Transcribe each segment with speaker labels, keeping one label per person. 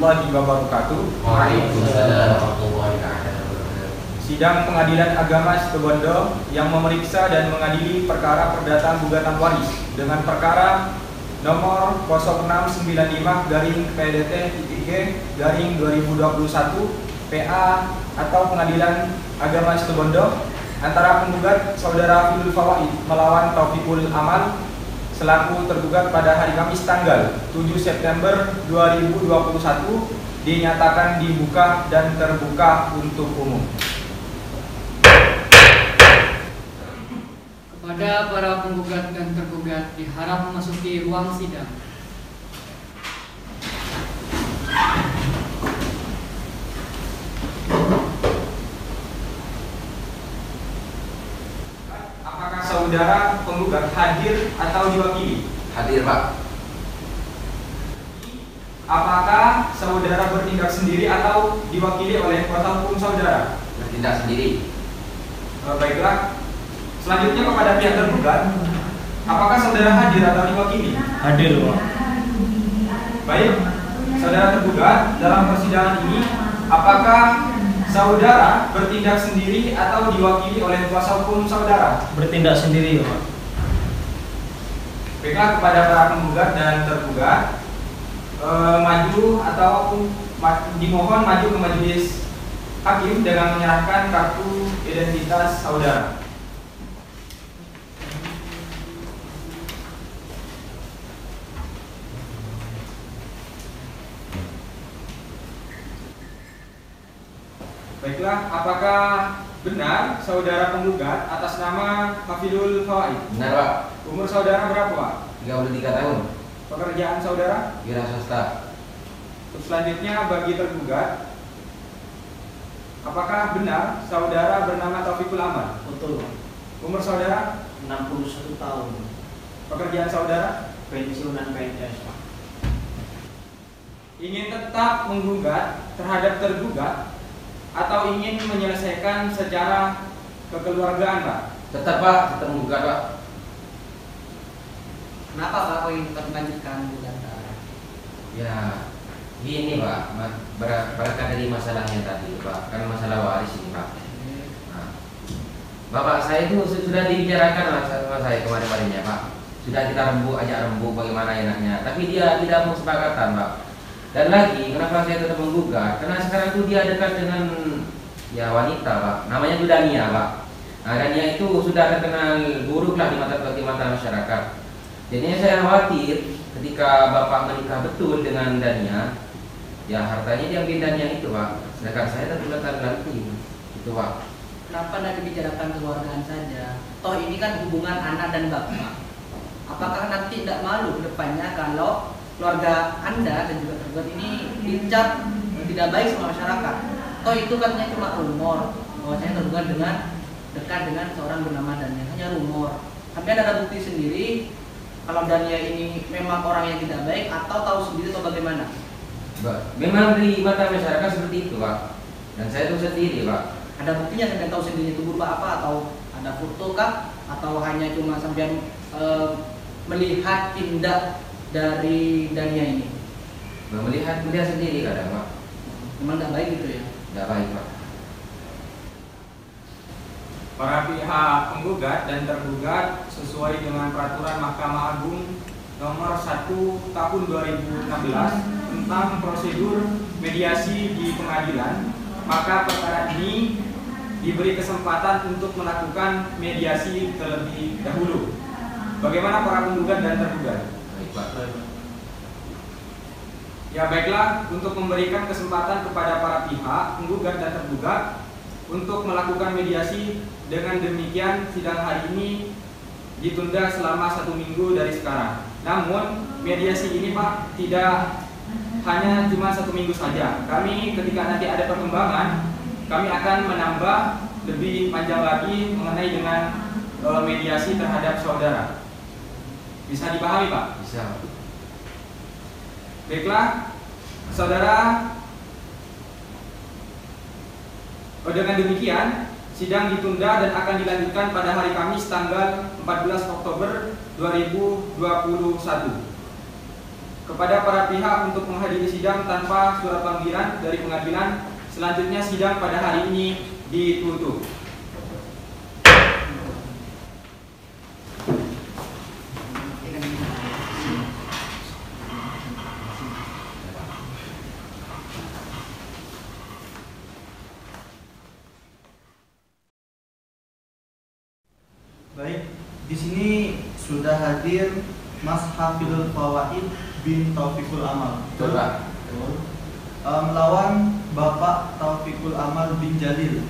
Speaker 1: warahmatullahi wabarakatuh.
Speaker 2: Waalaikumsalam warahmatullahi wabarakatuh.
Speaker 1: Sidang Pengadilan Agama Situbondo yang memeriksa dan mengadili perkara perdata gugatan waris dengan perkara nomor 0695-PDT-G-2021 PA atau Pengadilan Agama Situbondo antara penggugat Saudara Fidul Fawaid melawan Taufikul Amal selaku tergugat pada hari Kamis tanggal 7 September 2021 dinyatakan dibuka dan terbuka untuk umum.
Speaker 3: Kepada para penggugat dan tergugat diharap memasuki ruang sidang.
Speaker 1: Apakah saudara penggugat hadir atau diwakili?
Speaker 2: Hadir, Pak.
Speaker 1: Apakah saudara bertindak sendiri atau diwakili oleh kuasa hukum saudara?
Speaker 2: Bertindak sendiri.
Speaker 1: Baiklah. Selanjutnya kepada pihak tergugat, apakah saudara hadir atau diwakili?
Speaker 4: Hadir, Pak.
Speaker 1: Baik, saudara tergugat dalam persidangan ini, apakah saudara bertindak sendiri atau diwakili oleh kuasa hukum saudara?
Speaker 4: Bertindak sendiri, Pak.
Speaker 1: Baiklah, kepada para penggugat dan tergugat, maju atau dimohon maju ke majelis hakim dengan menyerahkan kartu identitas saudara. Baiklah, apakah benar saudara penggugat atas nama Hafidul Fawaid?
Speaker 2: Benar, Pak.
Speaker 1: Umur saudara berapa, Pak?
Speaker 2: 33 tahun.
Speaker 1: Pekerjaan saudara?
Speaker 2: Wira swasta.
Speaker 1: Terus selanjutnya bagi tergugat, apakah benar saudara bernama Taufikul Amal?
Speaker 4: Betul, Pak.
Speaker 1: Umur saudara?
Speaker 4: 61 tahun.
Speaker 1: Pekerjaan saudara?
Speaker 4: Pensiunan PNS, Pak.
Speaker 1: Ingin tetap menggugat terhadap tergugat atau ingin menyelesaikan secara kekeluargaan, Pak?
Speaker 2: Tetap, Pak. Tetap menggugat, Pak.
Speaker 3: Kenapa Pak kok ingin tetap melanjutkan gugatan?
Speaker 2: Ya, gini, Pak. Berangkat dari masalahnya tadi, Pak. Kan masalah waris ini, Pak. Nah, Bapak saya itu sudah dibicarakan sama saya kemarin-kemarinnya, Pak. Sudah kita ajak rembuk bagaimana enaknya. Tapi dia tidak mau sepakatan, Pak. Dan lagi, kenapa saya tetap menggugat? Karena sekarang itu dia dekat dengan ya wanita, Pak. Namanya itu Dania, Pak. Nah, Dania itu sudah terkenal buruk lah di mata masyarakat. Jadinya saya khawatir ketika Bapak menikah betul dengan Dania, ya hartanya diambil Dania itu, Pak. Sedangkan saya tergugat nanti, itu, Pak.
Speaker 3: Kenapa tidak dibicarakan keluargaan saja? Toh ini kan hubungan anak dan bapak. Apakah nanti tidak malu ke depannya kalau keluarga Anda dan juga tergugat ini dicap tidak baik sama masyarakat? Toh itu katanya cuma rumor bahwasanya tergugat dekat dengan seorang bernama Dania, hanya rumor. Tapi ada bukti sendiri kalau Dania ini memang orang yang tidak baik atau tahu sendiri atau bagaimana?
Speaker 2: Memang di mata masyarakat seperti itu, Pak. Dan saya tahu sendiri, Pak.
Speaker 3: Ada buktinya sampai tahu sendiri itu berupa apa? Atau ada foto kah? Atau hanya cuma sampai melihat tindak dari Dania ini?
Speaker 2: Melihat sendiri kadang, Pak.
Speaker 3: Memang tidak baik gitu ya?
Speaker 2: Tidak baik, Pak.
Speaker 1: Para pihak penggugat dan tergugat sesuai dengan peraturan Mahkamah Agung nomor 1 tahun 2016 tentang prosedur mediasi di pengadilan, maka perkara ini diberi kesempatan untuk melakukan mediasi terlebih dahulu. Bagaimana para penggugat dan tergugat?
Speaker 2: Baik, Pak.
Speaker 1: Ya baiklah, untuk memberikan kesempatan kepada para pihak penggugat dan tergugat untuk melakukan mediasi, dengan demikian sidang hari ini ditunda selama 1 minggu dari sekarang. Namun mediasi ini, Pak, tidak hanya cuma 1 minggu saja. Kami ketika nanti ada perkembangan, kami akan menambah lebih panjang lagi mengenai dengan mediasi terhadap saudara. Bisa dipahami, Pak?
Speaker 2: Bisa.
Speaker 1: Baiklah, saudara. Dengan demikian, sidang ditunda dan akan dilanjutkan pada hari Kamis tanggal 14 Oktober 2021. kepada para pihak untuk menghadiri sidang tanpa surat panggilan dari pengadilan. Selanjutnya sidang pada hari ini ditutup.
Speaker 5: Baik, di sini sudah hadir Mas Hafizul Fawaid bin Taufikul Amal.
Speaker 2: Betul, Pak.
Speaker 5: Melawan Bapak Taufikul Amal bin Jalil.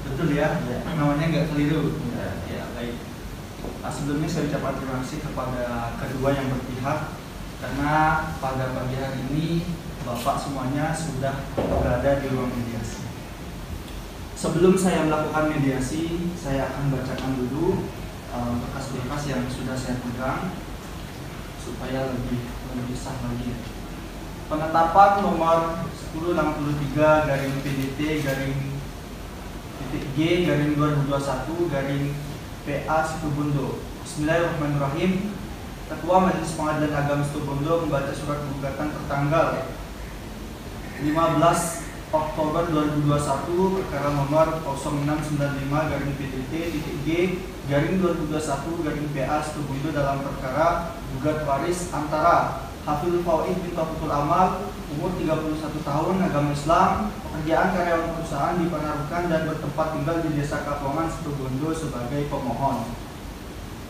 Speaker 5: Betul ya? Namanya nggak keliru. Ya, baik. Sebelumnya saya ucapkan terima kasih kepada kedua yang berpihak karena pada pagi hari ini Bapak semuanya sudah berada di ruang mediasi. Sebelum saya melakukan mediasi, saya akan bacakan dulu berkas-berkas yang sudah saya pegang supaya lebih sah lagi. Penetapan nomor 1063 garing PDT garing G garing 2021 garing PA Situbondo. Bismillahirrahmanirrahim. Ketua Majelis Pengadilan Agama Situbondo membaca surat gugatan tertanggal 15 Oktober 2021 perkara nomor 0695 garing PDT G garing 2021 garing PA Situbondo dalam perkara gugat waris antara Hafizul Fawaid bin Taufikul Amal, umur 31 tahun, agama Islam, pekerjaan karyawan perusahaan dipengaruhkan dan bertempat tinggal di Desa Kapongan, Situbondo sebagai pemohon.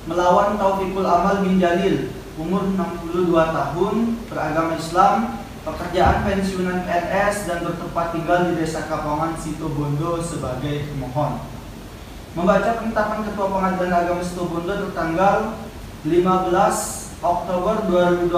Speaker 5: Melawan Taufikul Amal bin Jalil, umur 62 tahun, beragama Islam, pekerjaan pensiunan PNS dan bertempat tinggal di Desa Kapongan, Situbondo sebagai pemohon. Membaca penetapan Ketua Pengadilan Agama Situbondo tertanggal 15 Oktober 2021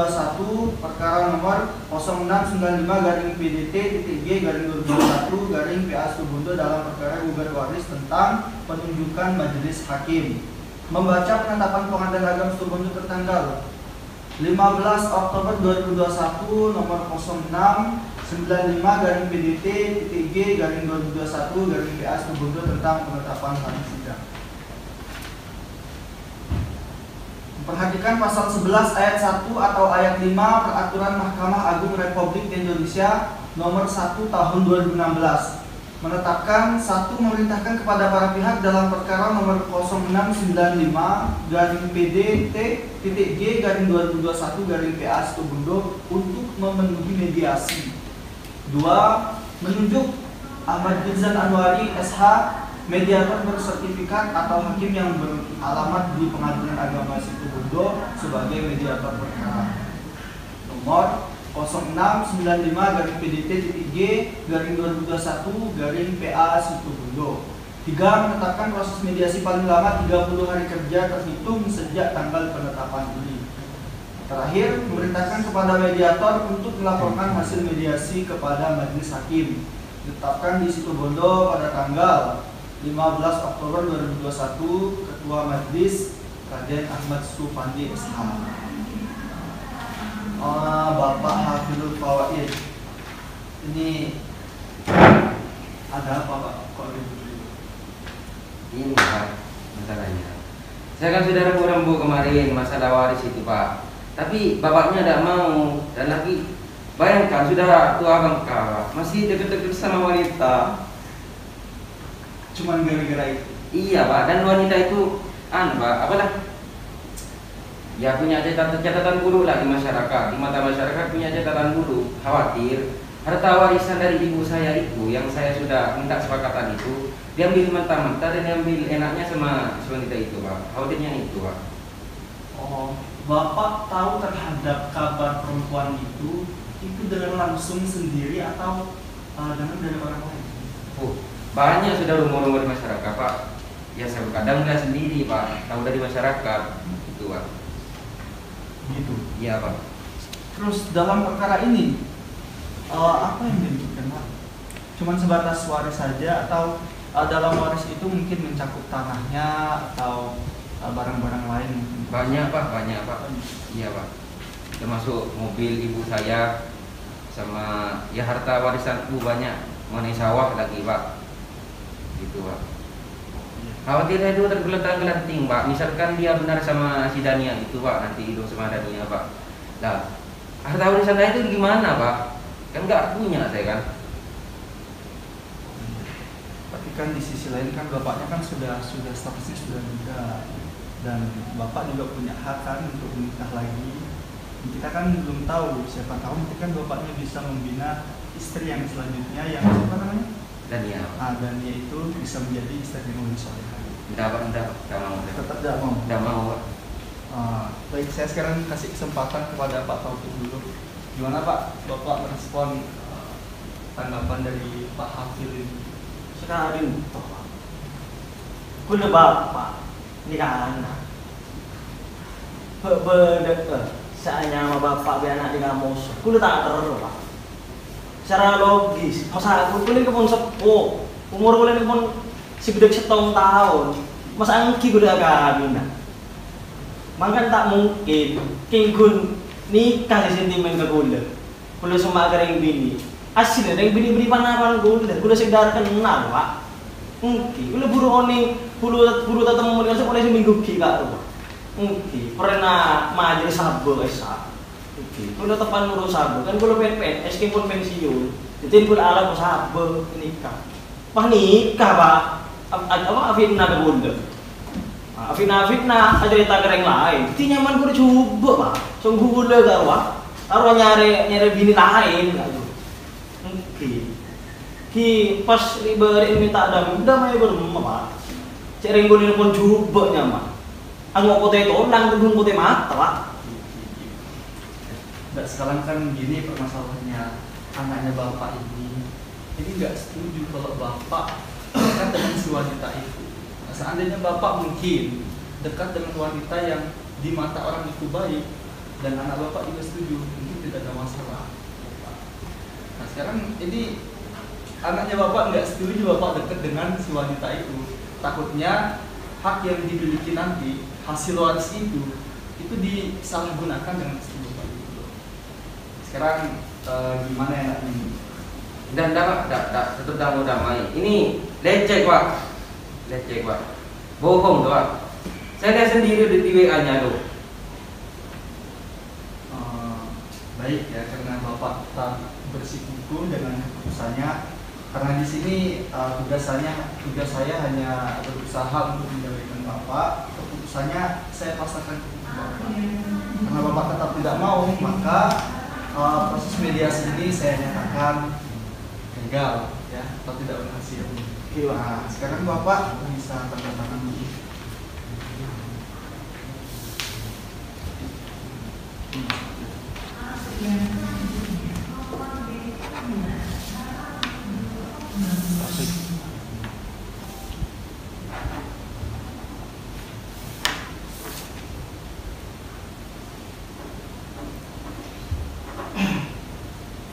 Speaker 5: perkara nomor 0695 garing PDT G garing 2021 garing PA Situbondo dalam perkara gugat waris tentang penunjukan majelis hakim. Membaca penetapan Pengadilan Agama Situbondo tertanggal 15 Oktober 2021 nomor 0695 garing PDT G garing 2021 garing PA Situbondo tentang penetapan hari sidang. Perhatikan pasal 11 ayat 1 atau ayat 5 Peraturan Mahkamah Agung Republik Indonesia nomor 1 tahun 2016 menetapkan satu memerintahkan kepada para pihak dalam perkara nomor 0695 garing PDT G garing 2021 garing PA Situbondo untuk memenuhi mediasi. 2. Menunjuk Ahmad Rizal Anwari SH, mediator bersertifikat atau hakim yang beralamat di Pengadilan Agama Situbondo sebagai mediator perkara. Nomor 0695 garing PDT G garing 2021 garing PA Situbondo. 3. Menetapkan proses mediasi paling lama 30 hari kerja terhitung sejak tanggal penetapan ini. Terakhir, memerintahkan kepada mediator untuk melaporkan hasil mediasi kepada majelis hakim. Ditetapkan di Situbondo pada tanggal 15 Oktober 2021, Ketua Majelis Raden Ahmad Supandi SH. Bapak Hafizul Fawaid, ini ada apa Pak? Kok ribut-ribut?
Speaker 2: Ini Pak masalahnya. Saya kan sudah rembu-rembu kemarin masalah waris itu Pak. Tapi bapaknya tidak mau dan lagi bayangkan sudah tua bangka masih deket-deket sama wanita.
Speaker 5: Cuman gara-gara itu.
Speaker 2: Iya Pak, dan wanita itu Pak, apalah? Ya punya catatan buruk lah di masyarakat, di mata masyarakat punya catatan buruk. Khawatir harta warisan dari ibu saya itu yang saya sudah minta sepakatan itu diambil mentah-mentah dan diambil enaknya sama wanita itu Pak. Khawatirnya itu Pak.
Speaker 5: Oh, Bapak tahu terhadap kabar perempuan itu dengan langsung sendiri atau dengan dari orang lain?
Speaker 2: Banyak sudah rumor-rumor di masyarakat Pak. Ya saya kadang nggak sendiri Pak, tahu dari masyarakat itu Pak.
Speaker 5: Gitu.
Speaker 2: Iya Pak.
Speaker 5: Terus dalam perkara ini apa yang dimaksudkan Pak? Cuman sebatas waris saja atau dalam waris itu mungkin mencakup tanahnya atau barang-barang lain?
Speaker 2: Banyak Pak, banyak Pak. Iya Pak. Termasuk mobil ibu saya sama ya harta warisanku banyak, mengenai sawah lagi Pak. Gitu Pak. Khawatirnya itu tergeletak-geleting Pak. Misalkan dia benar sama si Dania itu Pak, nanti hidup sama Dania Pak. Nah, Harta warisan saya itu gimana Pak? Kan nggak punya saya kan.
Speaker 5: Tapi kan di sisi lain kan bapaknya kan sudah statusnya sudah nikah, dan bapak juga punya hak kan untuk menikah lagi. Kita kan belum tahu, siapa tahu nanti kan bapaknya bisa membina istri yang selanjutnya yang siapa namanya?
Speaker 2: Dania.
Speaker 5: Dan dia itu bisa menjadi istri yang lebih solehah.
Speaker 2: Enggak mau.
Speaker 5: Tetap tidak mau.
Speaker 2: Enggak mau Pak.
Speaker 5: Baik, saya sekarang kasih kesempatan kepada Pak Taufik dulu. Gimana Pak, Bapak merespon tanggapan dari Pak Hafil ini?
Speaker 4: Sekarang itu Pak, kuda bapak nikah anak, berdeket, seanya sama bapak biar anak dia musuh, kuda tak terus Pak. Secara logis, masa aku kulit pun sepuh, umur kulit pun si bedek setahun tahun, masa angki kuda kawin. Mangkan tak mungkin kinggun nikah di sentimen ke kulit, kulit semua kering bini. Asli yang bini-bini panapan kulit sedar kenal Pak. Mungkin kulit buru oni, buru tetemu dengan sekolah seminggu kira Pak. Mungkin pernah majer sabo esa. Kulit tepan ngurus sabo kan kulit PNS pun pensiun. Jadi kulit ala sabo nikah. Wah nikah Pak. Apa fitnah ke kulit. Fitnah cerita kering lain. Ti nyaman kulit coba Pak. Sungguh kulit gak Pak. Taruh nyari bini lain gitu. Ki pas liberin minta damai berma Pak. Cek ringgulin pun coba nyaman. Anggo potato lang tegun potato mata Pak.
Speaker 5: Nah, sekarang kan gini permasalahannya, anaknya bapak ini nggak setuju kalau bapak dekat dengan si wanita itu. Nah, seandainya bapak mungkin dekat dengan wanita yang di mata orang itu baik dan anak bapak juga setuju, mungkin tidak ada masalah. Nah sekarang ini anaknya bapak nggak setuju bapak dekat dengan si wanita itu. Takutnya hak yang dimiliki nanti, hasil waris itu disalahgunakan dengan istri bapak itu. Sekarang gimana ya ini?
Speaker 2: Dan dapat tetap mau damai. Ini lecek Pak. Bohong tuh Pak. Saya lihat sendiri di WA-nya tuh.
Speaker 5: Baik ya, karena bapak tetap bersikukuh dengan keputusannya. Karena di sini tugas saya hanya berusaha untuk menjauhkan bapak. Keputusannya saya pasrahkan ke bapak. Karena bapak tetap tidak mau, maka proses mediasi ini saya nyatakan gagal ya, atau tidak berhasil. Nah, sekarang bapak bisa tanda tangan dulu.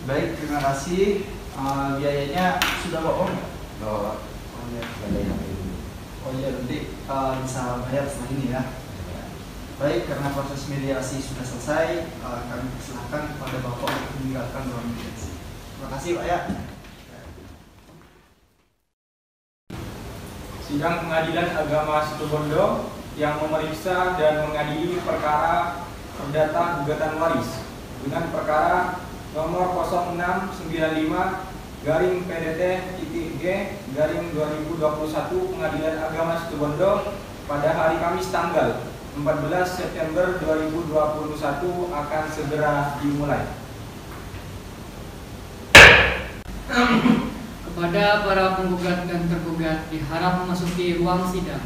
Speaker 5: Baik, terima kasih. Biayanya sudah bohong nggak?
Speaker 2: Oh
Speaker 5: iya, nanti bisa bayar setelah ini ya. Baik, karena proses mediasi sudah selesai, kami persilahkan kepada bapak untuk meninggalkan ruang mediasi. Terima kasih Pak ya.
Speaker 1: Sidang Pengadilan Agama Situbondo yang memeriksa dan mengadili perkara perdata gugatan waris dengan perkara nomor 0695-PDT-G-2021 Pengadilan Agama Situbondo pada hari Kamis tanggal 14 September 2021 akan segera dimulai.
Speaker 6: Kepada para penggugat dan tergugat diharap memasuki ruang sidang.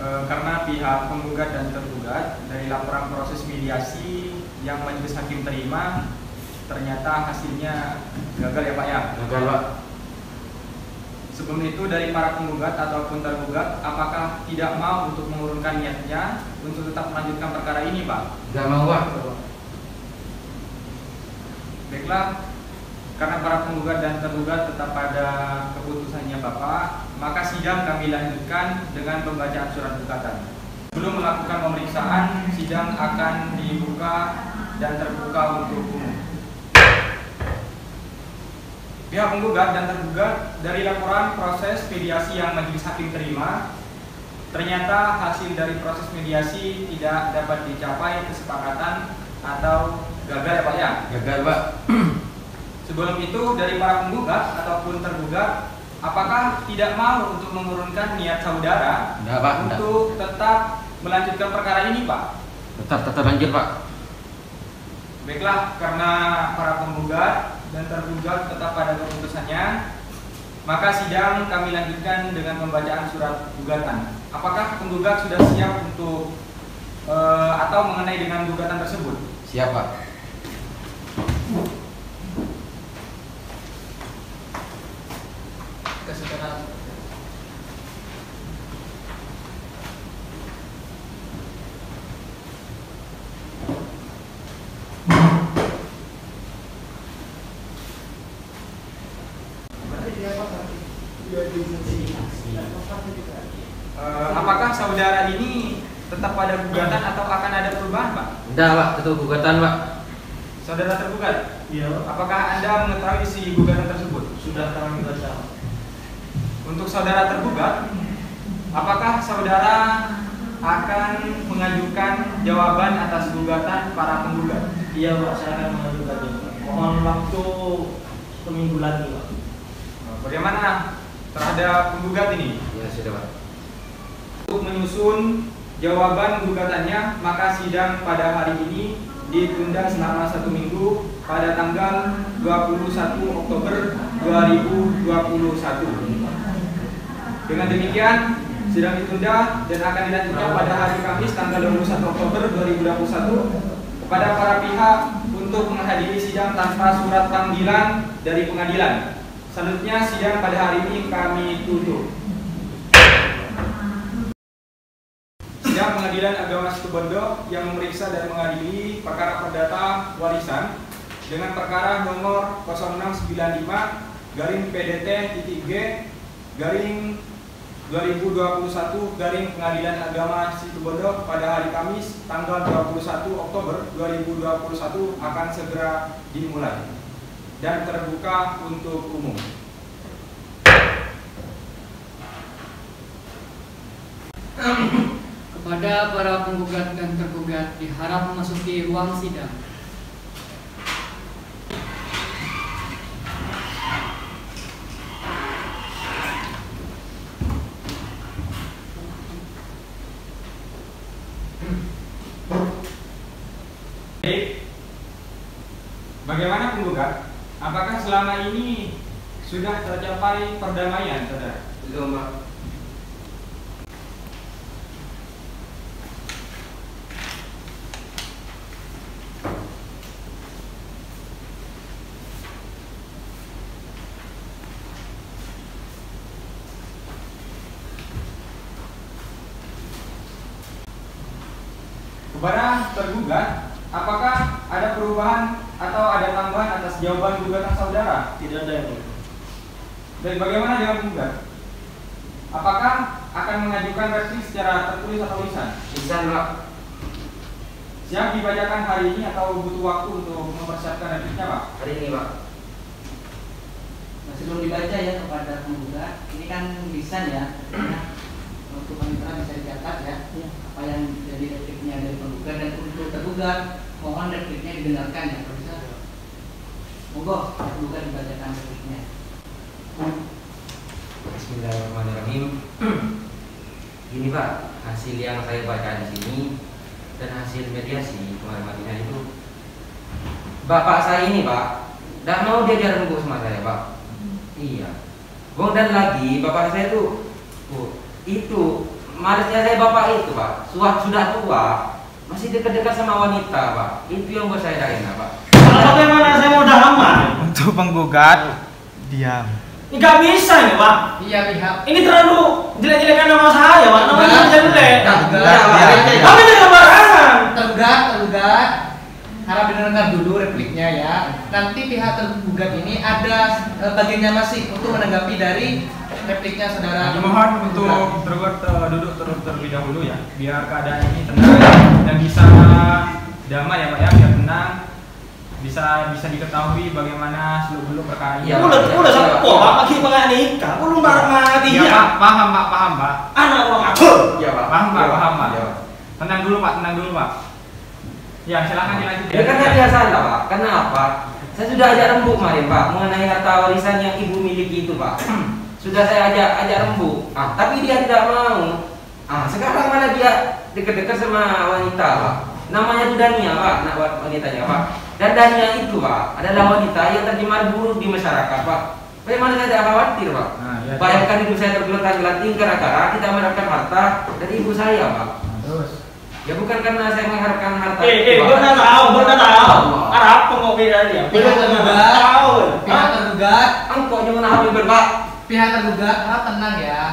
Speaker 1: Karena pihak penggugat dan tergugat dari laporan proses mediasi yang majelis hakim terima ternyata hasilnya gagal ya Pak ya?
Speaker 2: gagal Pak.
Speaker 1: Sebelum itu dari para penggugat ataupun tergugat apakah tidak mau untuk mengurungkan niatnya untuk tetap melanjutkan perkara ini Pak?
Speaker 2: Nggak mau Pak.
Speaker 1: Baiklah, karena para penggugat dan tergugat tetap pada keputusannya Bapak, maka sidang kami lanjutkan dengan pembacaan surat gugatan. Sebelum melakukan pemeriksaan, sidang akan dibuka dan terbuka untuk umum. Pihak penggugat dan tergugat dari laporan proses mediasi yang majelis hakim terima, ternyata hasil dari proses mediasi tidak dapat dicapai kesepakatan atau gagal ya Pak ya?
Speaker 2: Gagal Pak.
Speaker 1: Sebelum itu dari para penggugat ataupun tergugat, apakah tidak mau untuk mengurungkan niat saudara
Speaker 2: Enggak Pak, enggak.
Speaker 1: untuk tetap melanjutkan perkara ini Pak?
Speaker 2: Tetap lanjut Pak.
Speaker 1: Baiklah, karena para penggugat dan tergugat tetap pada keputusannya, maka sidang kami lanjutkan dengan pembacaan surat gugatan. Apakah penggugat sudah siap untuk atau mengenai dengan gugatan tersebut?
Speaker 2: Siap Pak.
Speaker 3: Kesetaraan.
Speaker 1: Apakah saudara ini tetap pada gugatan atau akan ada perubahan Pak?
Speaker 2: Enggak Pak, tetap gugatan Pak.
Speaker 1: Saudara tergugat,
Speaker 5: Iya,
Speaker 1: apakah Anda mengetahui isi gugatan tersebut?
Speaker 5: sudah kami baca.
Speaker 1: Untuk saudara tergugat, apakah saudara akan mengajukan jawaban atas gugatan para penggugat?
Speaker 4: Iya Pak, saya akan mengajukannya. Mohon waktu seminggu lagi Pak.
Speaker 1: Bagaimana terhadap penggugat ini?
Speaker 2: Ya sudah Pak.
Speaker 1: Untuk menyusun jawaban gugatannya, maka sidang pada hari ini ditunda selama 1 minggu pada tanggal 21 Oktober 2021. Dengan demikian, sidang ditunda dan akan dilanjutkan pada hari Kamis tanggal 21 Oktober 2021 kepada para pihak untuk menghadiri sidang tanpa surat panggilan dari pengadilan. Selanjutnya sidang pada hari ini kami tutup. Sidang Pengadilan Agama Situbondo yang memeriksa dan mengadili perkara perdata warisan dengan perkara nomor 0695-G/2021 Pengadilan Agama Situbondo pada hari Kamis tanggal 21 Oktober 2021 akan segera dimulai dan terbuka untuk umum.
Speaker 6: Kepada para penggugat dan tergugat diharap memasuki ruang sidang.
Speaker 1: Baik. Bagaimana penggugat? Apakah selama ini sudah tercapai perdamaian, saudara?
Speaker 2: Belum Pak.
Speaker 1: Kepada tergugat, apakah ada perubahan atau ada tambahan atas jawaban gugatan saudara?
Speaker 4: Tidak ada yang mulia.
Speaker 1: Dan bagaimana dengan penggugat? Apakah akan mengajukan replik secara tertulis atau lisan?
Speaker 2: Lisan Pak.
Speaker 1: Siap dibacakan hari ini atau butuh waktu untuk mempersiapkan repliknya, Pak?
Speaker 2: Hari ini Pak.
Speaker 3: Masih belum dibaca ya kepada penggugat. Ini kan lisan ya. Untuk panitera bisa dicatat ya. Apa yang jadi repliknya dari penggugat, dan untuk tergugat mohon repliknya didengarkan ya. Kalau bisa, monggo tergugat dibacakan repliknya.
Speaker 2: Bismillahirrahmanirrahim. Ini Pak, hasil yang saya baca di sini dan hasil mediasi kemarin itu, bapak saya ini Pak, tidak mau dia rembuk sama saya Pak. Iya. Bong, dan lagi bapak saya itu malesnya saya bapak itu Pak, sudah tua, masih dekat-dekat sama wanita Pak. Itu yang buat saya tidak enak Pak.
Speaker 4: Kalau bagaimana saya mau damai?
Speaker 1: Untuk penggugat, diam.
Speaker 4: Ini gak bisa nih Pak.
Speaker 6: Iya pihak.
Speaker 4: Ini terlalu jelek-jelekan nama saya Pak. Namanya jelek. Kami tidak barangan.
Speaker 3: Tergugat, harap didengarkan dulu repliknya ya. Nanti pihak tergugat ini ada bagiannya masih untuk menanggapi dari repliknya saudara.
Speaker 1: Dimohon untuk tergugat duduk terlebih dahulu ya, biar keadaan ini tenang dan bisa damai ya Pak ya, biar tenang, bisa bisa diketahui bagaimana seluk-beluk perkara ini.
Speaker 2: Iya,
Speaker 4: Udah sepo, Pak, pagi pengen nikah, belum bareng mati
Speaker 1: Iya,
Speaker 4: ya.
Speaker 1: Pak, paham, Pak.
Speaker 4: Anak orang atur.
Speaker 2: Iya, Pak.
Speaker 1: Paham, Pak,
Speaker 2: Iya,
Speaker 1: paham, Pak.
Speaker 2: Iya.
Speaker 1: Tenang dulu, Pak. Ya, silakan dilanjutkan.
Speaker 2: Ya kan dia salah, Pak. Kenapa? Saya sudah ajak rembuk kemarin, Pak, mengenai harta warisan yang ibu miliki itu, Pak. Sudah saya ajak rembuk. Tapi dia tidak mau. Sekarang malah dia dekat-dekat sama wanita, Pak. Namanya itu Dania, Pak, anak wanitanya, Pak. Dan Dania itu, Pak, adalah wanita yang tercemar buruk di masyarakat, Pak. Bagaimana saya tidak khawatir, Pak?
Speaker 1: Ya,
Speaker 2: Bayangkan hidup saya tergelanting gara-gara kita mendapatkan harta dari ibu saya, Pak.
Speaker 1: terus.
Speaker 2: Ya bukan karena saya mengharapkan harta.
Speaker 4: Gue udah tahu. Arab pengopi dia.
Speaker 6: Pihak tergugat,
Speaker 2: Engkau jangan hamil, Pak.
Speaker 6: pihak tergugat harap tenang ya.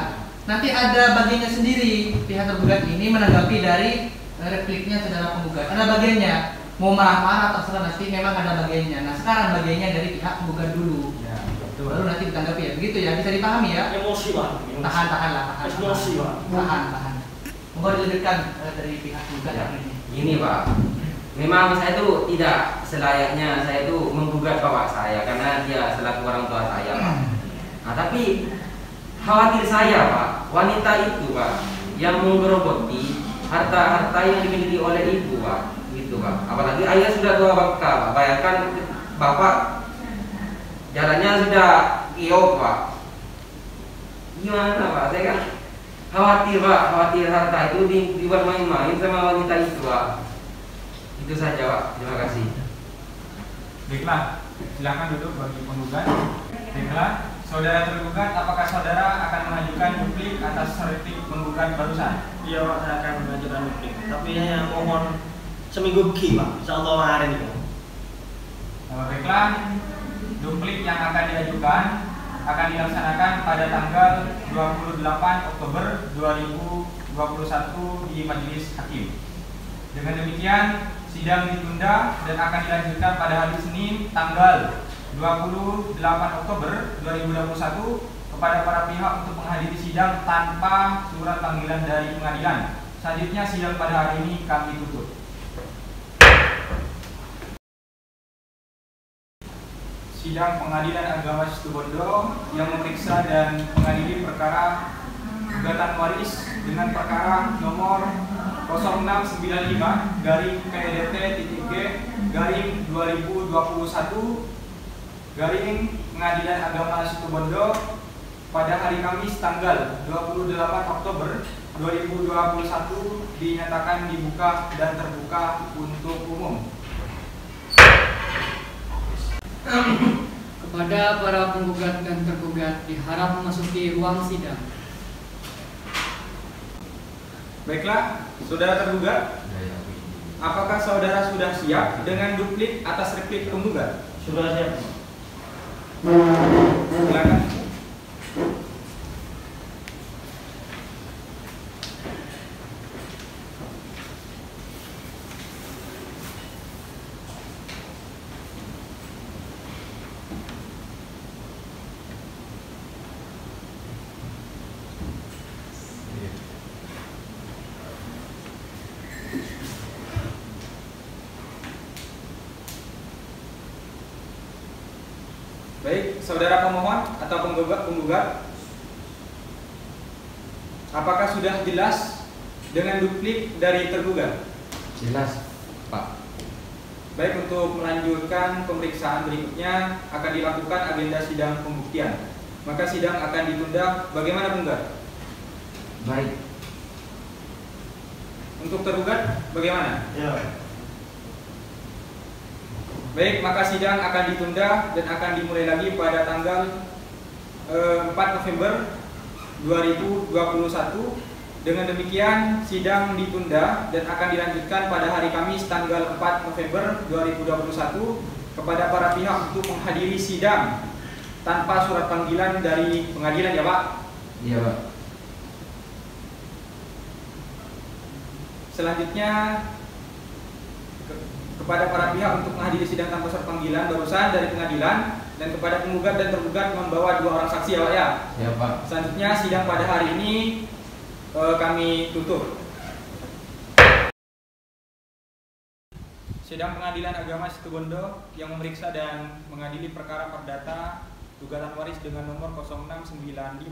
Speaker 6: Nanti ada bagiannya sendiri. Pihak tergugat ini menanggapi dari repliknya saudara penggugat. Ada bagiannya. Mau marah-marah terserah, nanti memang ada bagiannya. Nah sekarang bagiannya dari pihak penggugat dulu.
Speaker 1: Ya, betul.
Speaker 6: Baru nanti ditanggapi ya. Begitu ya, bisa dipahami ya.
Speaker 4: Emosi, Pak.
Speaker 6: Tahan lah.
Speaker 4: Emosi, Pak.
Speaker 6: Tahan. Moga dilebihkan dari pihak penggugat
Speaker 2: Ya.
Speaker 6: ini.
Speaker 2: Ini, Pak. Memang saya itu tidak selayaknya saya itu menggugat bapak saya karena dia selaku orang tua saya, Pak. Tapi khawatir saya, Pak, wanita itu, Pak, yang menggerogoti harta-harta yang dimiliki oleh ibu, Pak, gitu, Pak. Apalagi ayah sudah tua bangka, Pak. Bayangkan bapak jalannya sudah kiok, Pak. Gimana, Pak? Saya kan khawatir, Pak, khawatir harta itu dibuat main-main sama wanita itu, Pak. Itu saja, Pak. Terima kasih.
Speaker 1: Baiklah, silakan duduk bagi penggugat. Baiklah, saudara tergugat, apakah saudara akan mengajukan duplik atas replik penggugat barusan?
Speaker 4: Iya, Pak, saya akan mengajukan duplik. Tapi saya mohon seminggu lagi, Pak. Insyaallah hari ini.
Speaker 1: Baiklah, duplik yang akan diajukan akan dilaksanakan pada tanggal 28 Oktober 2021 di Majelis Hakim. Dengan demikian, sidang ditunda dan akan dilanjutkan pada hari Senin tanggal 28 Oktober 2021 kepada para pihak untuk menghadiri sidang tanpa surat panggilan dari pengadilan. Selanjutnya sidang pada hari ini kami tutup. Sidang Pengadilan Agama Situbondo yang memeriksa dan mengadili perkara gugatan waris dengan perkara nomor 0695-PDT-G-2021 Pengadilan Agama Situbondo pada hari Kamis tanggal 28 Oktober 2021 dinyatakan dibuka dan terbuka untuk umum.
Speaker 6: Kepada para penggugat dan tergugat diharap memasuki ruang sidang.
Speaker 1: Baiklah, saudara tergugat, apakah saudara sudah siap dengan duplik atas replik penggugat?
Speaker 4: Sudah siap.
Speaker 1: Silakan. Baik, saudara pemohon atau penggugat, apakah sudah jelas dengan duplik dari tergugat?
Speaker 2: Jelas, Pak.
Speaker 1: Baik, untuk melanjutkan pemeriksaan berikutnya akan dilakukan agenda sidang pembuktian. Maka sidang akan ditunda. Bagaimana penggugat?
Speaker 2: Baik.
Speaker 1: Untuk tergugat bagaimana?
Speaker 4: Ya.
Speaker 1: Baik, maka sidang akan ditunda dan akan dimulai lagi pada tanggal 4 November 2021. Dengan demikian, sidang ditunda dan akan dilanjutkan pada hari Kamis tanggal 4 November 2021 kepada para pihak untuk menghadiri sidang tanpa surat panggilan dari pengadilan, ya Pak?
Speaker 2: Iya, Pak.
Speaker 1: Selanjutnya kepada para pihak untuk menghadiri sidang tanpa surat panggilan barusan dari pengadilan, dan kepada penggugat dan tergugat membawa 2 orang saksi, ya Pak ya.
Speaker 2: Ya, Pak.
Speaker 1: Selanjutnya sidang pada hari ini kami tutup. Sidang Pengadilan Agama Situbondo yang memeriksa dan mengadili perkara perdata gugatan waris dengan nomor 0695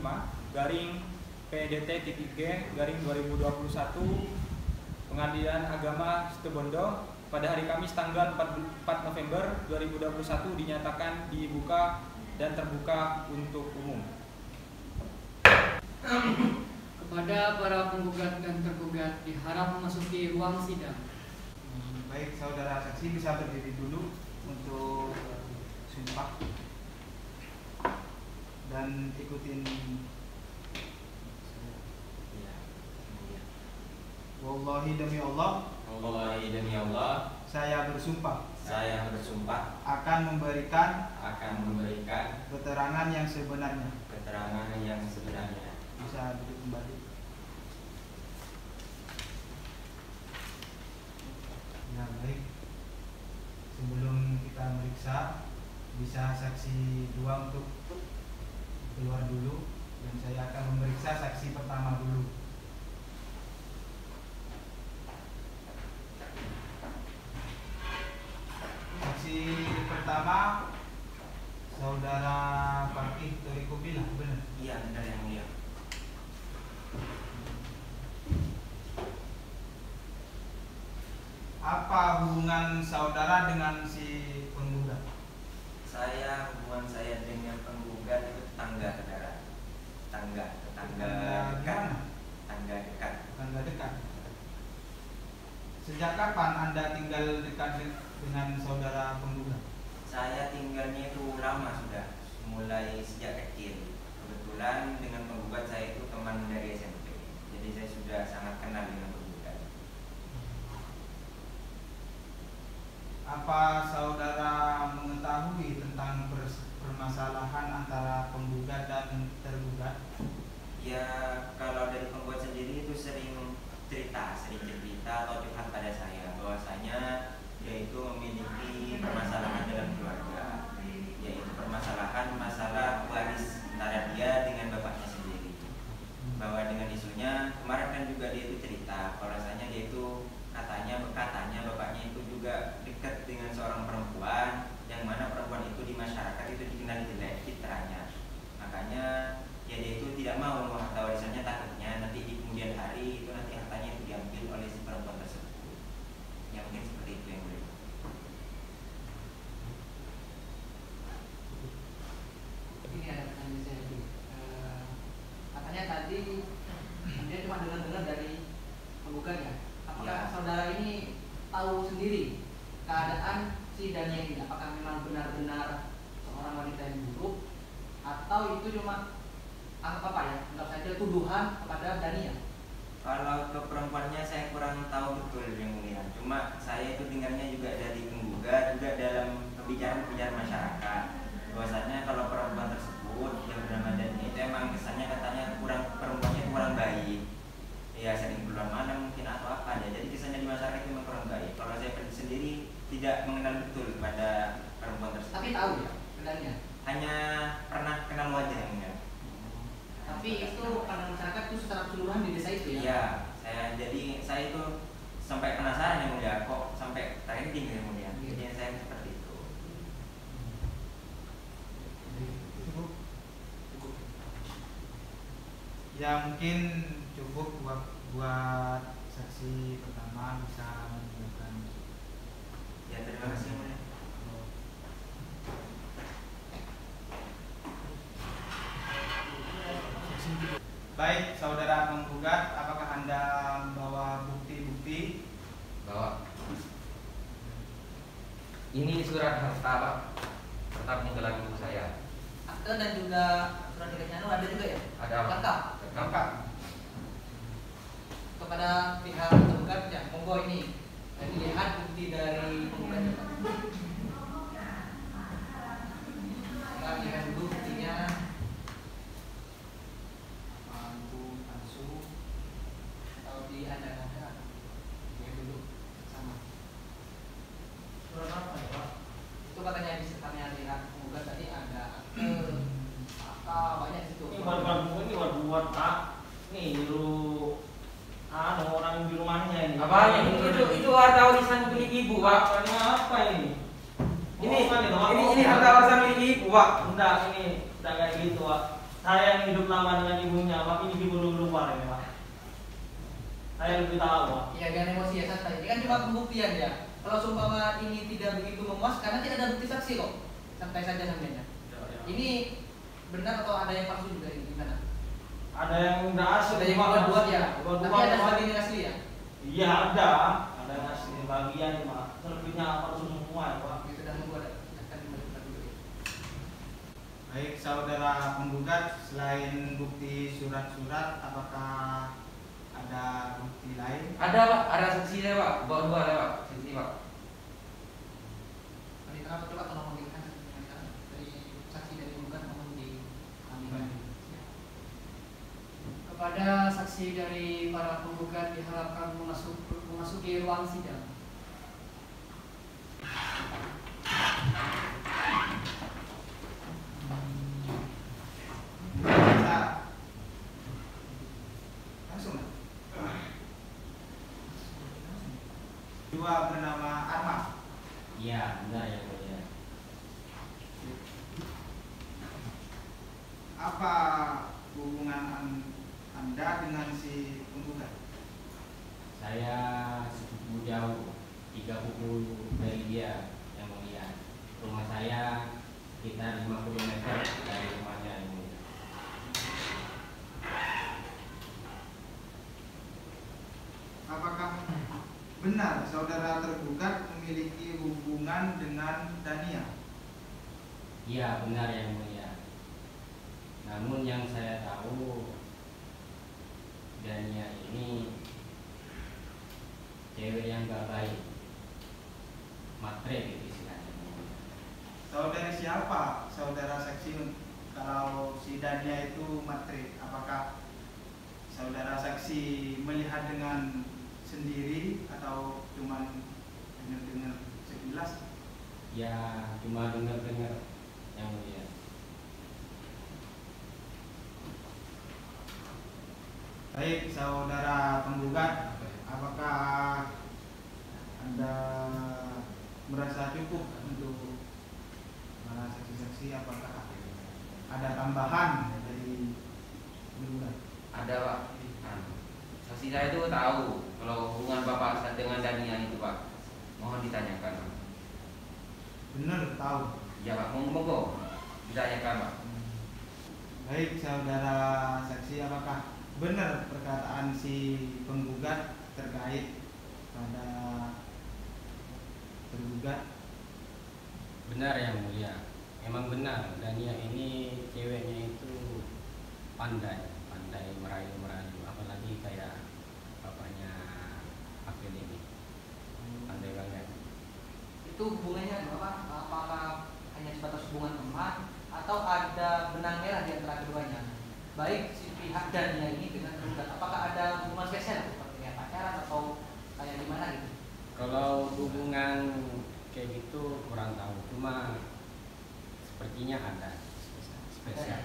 Speaker 1: garing PDT-G garing 2021 Pengadilan Agama Situbondo pada hari Kamis tanggal 4 November 2021 dinyatakan dibuka dan terbuka untuk umum.
Speaker 7: Kepada para penggugat dan tergugat diharap memasuki ruang sidang.
Speaker 5: Baik, saudara saksi bisa berdiri dulu untuk sumpah dan ikutin. Wallahi demi Allah.
Speaker 2: Wallahi demi Allah.
Speaker 5: Saya bersumpah.
Speaker 2: Saya bersumpah
Speaker 5: Akan memberikan
Speaker 2: keterangan yang sebenarnya.
Speaker 5: Bisa duduk kembali. Ya baik. Sebelum kita meriksa, bisa saksi 2 untuk keluar dulu dan saya akan memeriksa saksi pertama dulu. Saksi pertama Saudara Fakih Torikobilah, benar?
Speaker 2: Iya, benar yang mulia.
Speaker 5: Apa hubungan saudara dengan si penggugat?
Speaker 2: Hubungan saya dengan penggugat itu tetangga, saudara. Tetangga dekat.
Speaker 5: Sejak kapan Anda tinggal dekat dengan saudara penggugat?
Speaker 2: Saya tinggalnya itu lama sudah, mulai sejak kecil. Kebetulan dengan penggugat saya itu teman dari SMP. Jadi saya sudah sangat kenal dengan penggugat.
Speaker 5: Apa saudara mengetahui tentang permasalahan antara penggugat dan tergugat?
Speaker 2: Ya, kalau dari penggugat sendiri itu sering cerita atau curhat pada saya bahwasanya dia itu memiliki permasalahan dalam keluarga, yaitu permasalahan masalah waris antara dia dengan bapaknya sendiri. Bahwa dengan isunya kemarin kan juga dia itu cerita bahwasanya dia itu katanya bapaknya itu juga dekat dengan seorang perempuan, yang mana perempuan itu di masyarakat itu dikenal jelek citranya. Makanya ya dia itu tidak mau harta warisannya, takutnya nanti di kemudian hari itu nanti hartanya itu diambil oleh si perempuan tersebut. Ya mungkin seperti itu yang boleh.
Speaker 6: Ini ada pertanyaan saya lagi. Katanya tadi dia cuma dengar dari penggugat ya. Apakah
Speaker 2: Ya.
Speaker 6: saudara ini tahu sendiri keadaan si Dania ini? Apakah memang benar-benar seorang wanita yang buruk, atau itu cuma anggap saja tuduhan kepada Dania?
Speaker 2: Kalau ke perempuannya saya kurang tahu betul yang mulia. Cuma saya itu dengarnya juga dari penggugat, juga dalam pembicaraan masyarakat, bahwasanya kalau perempuan tersebut yang bernama Dania itu emang kesannya katanya perempuannya kurang baik. Ya sering keluar malam mungkin atau apa ya. Jadi kesannya di masyarakat itu memang kurang baik. Kalau saya sendiri tidak mengenal betul pada perempuan tersebut.
Speaker 6: Tapi tahu ya Dania?
Speaker 2: Hanya pernah kenal wajah enggak.
Speaker 6: Tapi itu karena masyarakat itu secara keseluruhan di desa itu ya?
Speaker 2: Iya, saya itu sampai penasaran yang mulia, kok sampai trending yang mulia. Jadi saya seperti itu.
Speaker 5: Ya mungkin cukup buat saksi pertama bisa menunjukkan.
Speaker 2: Ya terima kasih mulia.
Speaker 5: Baik, saudara penggugat, apakah Anda membawa bukti-bukti?
Speaker 2: Bawa. Ini surat harta Pak, harta peninggalan ibu saya.
Speaker 3: Akte dan juga surat nikahnya ada juga ya?
Speaker 2: Ada apa?
Speaker 3: Lengkap. Kepada pihak tergugat ya, monggo ini dilihat bukti dari penggugatnya Pak. Kita lihat dulu buktinya. Atau di ada ya dulu sama. Surat apa ya Pak? Itu katanya di sekitarnya lihat penggugat tadi ada akte, banyak di situ.
Speaker 4: Ini buat Pak. Nih lu orang di rumahnya ini.
Speaker 2: Apanya? Itu harta warisan milik ibu, Pak.
Speaker 4: Ini apa ini?
Speaker 2: Ini harta warisan milik ibu, Pak.
Speaker 4: Enggak, ini enggak kayak gitu, Pak. Saya yang hidup lama dengan ibunya, Pak. Ini belum keluar ini, Pak. Saya lebih tahu, Pak.
Speaker 6: Iya, jangan emosi ya, santai. Ini kan cuma pembuktian ya. Kalau seumpama ini tidak begitu memuaskan, nanti ada bukti saksi kok. Santai saja namanya. Ini benar atau ada yang palsu juga ini gimana?
Speaker 4: Ada yang enggak asli,
Speaker 6: Ada yang
Speaker 4: Pak.
Speaker 6: buat ya.
Speaker 4: Buat
Speaker 6: Tapi
Speaker 4: buat,
Speaker 6: ada
Speaker 4: Pak.
Speaker 6: sebagian yang asli ya.
Speaker 4: Iya ada yang asli bagian, Pak. Selebihnya palsu semua, ya, Pak.
Speaker 6: Itu sudah membuat akan dilakukan dulu.
Speaker 8: Baik, saudara penggugat, selain bukti surat-surat, apakah ada bukti lain?
Speaker 2: Ada, Pak. Ada saksinya, Pak. Bawa dua ada, Pak. Saksi, Pak.
Speaker 6: Kenapa coba tolong memberikan dari saksi dari bukan maupun di kami.
Speaker 7: Kepada saksi dari para penggugat diharapkan memasuki ruang sidang.
Speaker 8: Bisa langsung. Dua bernama Arma.
Speaker 2: Iya, benar ya, mulia.
Speaker 8: Apa hubungan Anda dengan si penggugat?
Speaker 2: Saya sepupu jauh, 3 buku dari dia yang mulia. Rumah saya sekitar 50 meter dari rumahnya yang mulia.
Speaker 8: Apakah benar saudara tergugat memiliki hubungan dengan Dania?
Speaker 2: Iya, benar yang mulia. Namun yang saya tahu, Dania ini cewek yang gak baik, matre gitu istilahnya.
Speaker 8: Saudara siapa? Saudara saksi kalau si Dania itu matre. Apakah saudara saksi melihat dengan sendiri atau cuma dengar-dengar sekilas?
Speaker 2: Ya, cuma dengar-dengar yang mulia.
Speaker 8: Baik, saudara penggugat, apakah Anda merasa cukup untuk para saksi-saksi? Apakah ada tambahan dari penggugat?
Speaker 2: Ada, Pak. Saksi saya itu tahu kalau hubungan Bapak dengan Dania itu, Pak. Mohon ditanyakan, Pak.
Speaker 8: Benar tahu.
Speaker 2: Ya, Pak. Monggo ditanyakan, Pak.
Speaker 8: Baik, saudara saksi, apakah benar perkataan si penggugat terkait pada tergugat?
Speaker 9: Benar yang mulia, memang benar. Dania ini ceweknya itu pandai merayu, apalagi kayak bapaknya Apel ini, pandai banget.
Speaker 6: Itu hubungannya apa? Apakah hanya sebatas hubungan teman atau ada benang merah di antara keduanya? Baik si pihak Dania ini dengan tergugat, apakah ada hubungan spesial seperti kayak pacaran atau kayak gimana gitu?
Speaker 9: Kalau hubungan kayak gitu kurang tahu, cuma sepertinya ada spesial.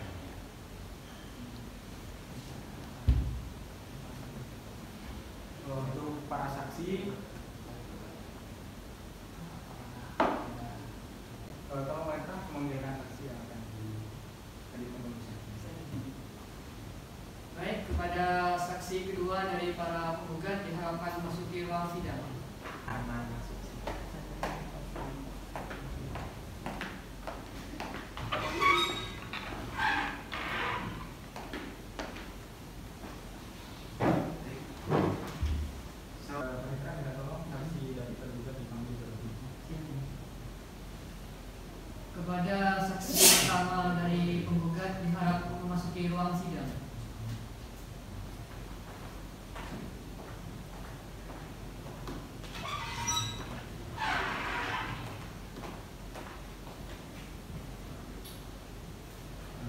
Speaker 1: Untuk para saksi, tolong mereka memanggilkan saksi yang akan ditemui.
Speaker 7: Baik, kepada saksi kedua dari para penggugat diharapkan memasuki ruang sidang. Kepada saksi pertama dari penggugat diharap memasuki ruang sidang.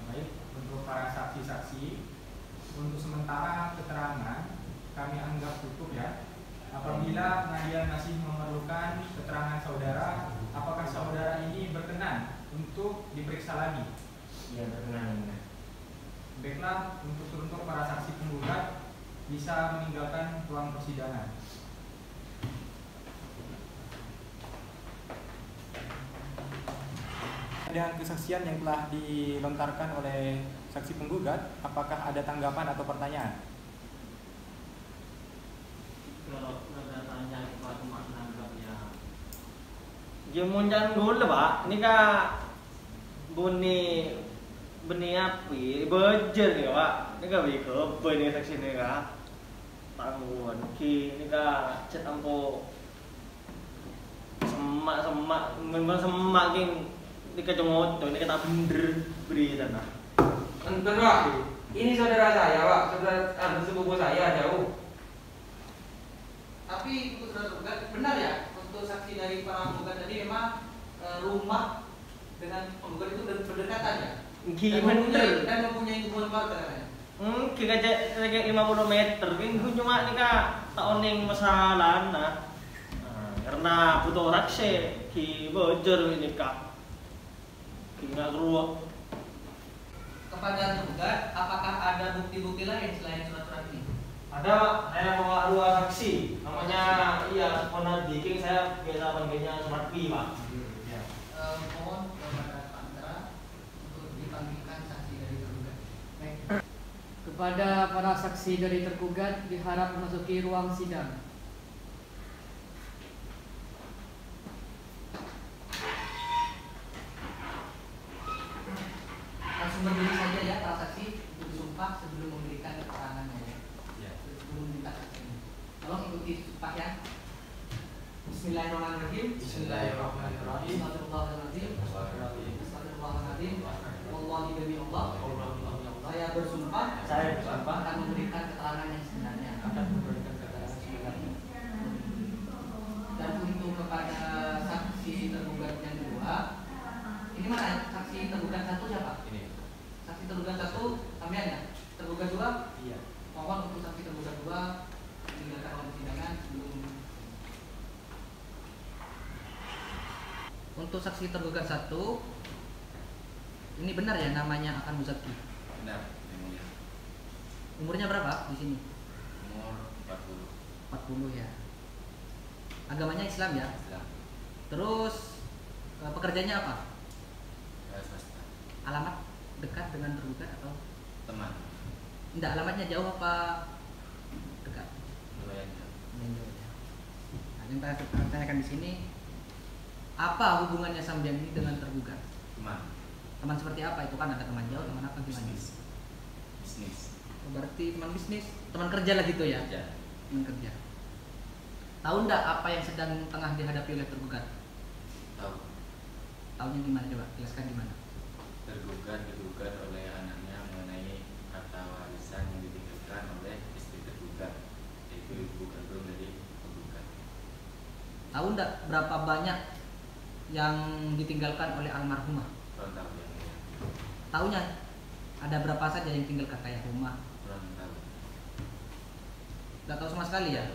Speaker 1: Baik, untuk para saksi-saksi, untuk sementara keterangan kami anggap cukup ya. Apabila Nadia masih memerlukan keterangan saudara, apakah saudara ini berkenan untuk diperiksa lagi?
Speaker 2: Iya, berkenan.
Speaker 1: Baiklah, untuk para saksi penggugat bisa meninggalkan ruang persidangan. dengan kesaksian yang telah dilontarkan oleh saksi penggugat, apakah ada tanggapan atau pertanyaan?
Speaker 4: Kalau ada tanya kepada menanggap ya. Jamun jangan dulu Pak. Ini kak buni api bejer nih Pak. Ini kak biko buni saksi ini kak. Tangguhan ki ini kak cet ampo semak memang semak king ini kacang ini kata bener beri tanah.
Speaker 2: Enten Pak, ini saudara saya Pak, saudara sepupu saya jauh.
Speaker 6: Tapi untuk saudara tergugat benar ya, untuk saksi dari para penggugat tadi memang rumah dengan penggugat itu berdekatan ya. Dan mempunyai hubungan keluarga katanya.
Speaker 4: Kita kayak 50 meter, gue cuma nih kak tahun yang masalah karena butuh saksi, ki bojer ini kak, ki nggak keluar.
Speaker 6: Kepada tergugat, apakah ada bukti-bukti lain selain surat-surat ini?
Speaker 4: Ada Pak, saya bawa 2 saksi, namanya iya Ponadi King, saya biasa panggilnya Surat Pi Pak.
Speaker 6: Mohon kepada Pak Antara untuk dipanggilkan saksi dari tergugat.
Speaker 7: Baik. Kepada para saksi dari tergugat diharap memasuki ruang sidang.
Speaker 6: Langsung berdiri saja ya para saksi untuk disumpah sebelum memberikan keterangannya ya. Sebelum minta saksi ini. Tolong ikuti sumpah ya. Bismillahirrahmanirrahim.
Speaker 2: Bismillahirrahmanirrahim.
Speaker 6: Astagfirullahaladzim. Astagfirullahaladzim. Wallahi demi Allah. Saya bersumpah akan memberikan keterangan yang sebenarnya. Dan untuk kepada saksi tergugat yang kedua, ini mana saksi tergugat satu siapa?
Speaker 2: Ini.
Speaker 6: Saksi tergugat satu sampean ya? Tergugat dua?
Speaker 2: Iya.
Speaker 6: Mohon untuk saksi tergugat dua meninggalkan ruang persidangan sebelum. Untuk saksi tergugat satu, ini benar ya namanya Akan Muzaki?
Speaker 2: Benar, yang mulia.
Speaker 6: Umurnya berapa di sini?
Speaker 2: Umur 40.
Speaker 6: 40 ya. Agamanya Islam ya?
Speaker 2: Islam.
Speaker 6: Terus pekerjaannya apa?
Speaker 2: Swasta.
Speaker 6: Alamat dekat dengan tergugat atau?
Speaker 2: Teman.
Speaker 6: Enggak, alamatnya jauh apa dekat?
Speaker 2: Lumayan jauh.
Speaker 6: Jauh ya. Nah, yang saya tanyakan di sini, apa hubungannya sampean ini dengan tergugat?
Speaker 2: Teman.
Speaker 6: Teman seperti apa itu kan ada teman jauh, teman apa gimana?
Speaker 2: Bisnis.
Speaker 6: Oh, berarti teman bisnis, teman kerja lah gitu ya?
Speaker 2: Kerja.
Speaker 6: Teman kerja. Tahu enggak apa yang sedang tengah dihadapi oleh tergugat?
Speaker 2: Tahu.
Speaker 6: Tahunya gimana coba? Jelaskan gimana?
Speaker 2: Digugat oleh anaknya mengenai harta warisan yang ditinggalkan oleh istri tergugat, yaitu ibu kandung dari penggugat.
Speaker 6: Tahu enggak berapa banyak yang ditinggalkan oleh almarhumah?
Speaker 2: Kurang tahu yang mulia.
Speaker 6: Tahunya ada berapa saja yang tinggalkan kayak rumah?
Speaker 2: Kurang tahu.
Speaker 6: Enggak tahu sama sekali ya?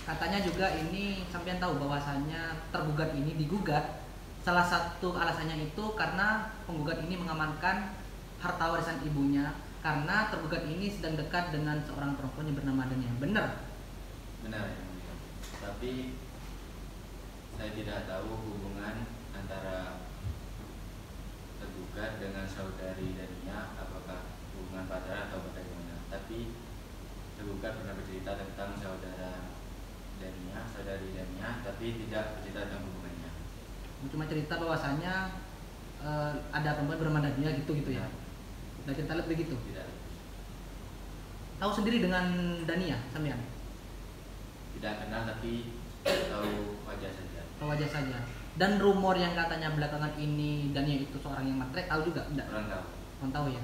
Speaker 6: Katanya juga ini sampean tahu bahwasannya tergugat ini digugat, salah satu alasannya itu karena penggugat ini mengamankan harta warisan ibunya karena tergugat ini sedang dekat dengan seorang perempuan yang bernama Dania. Benar?
Speaker 2: Benar yang mulia. Tapi saya tidak tahu hubungan antara tergugat dengan saudari Dania, apakah hubungan pacaran atau bagaimana. Tapi tergugat pernah bercerita tentang saudari Dania, tapi tidak bercerita tentang hubungannya.
Speaker 6: Cuma cerita bahwasannya ada perempuan bernama Dania gitu ya. Udah cerita lebih gitu.
Speaker 2: Tidak.
Speaker 6: Tahu sendiri dengan Dania sampean?
Speaker 2: Tidak kenal tapi tahu wajah saja.
Speaker 6: Tahu wajah saja. Dan rumor yang katanya belakangan ini Dania itu seorang yang matre, tahu juga? Enggak?
Speaker 2: Kurang tahu.
Speaker 6: Kurang tahu ya.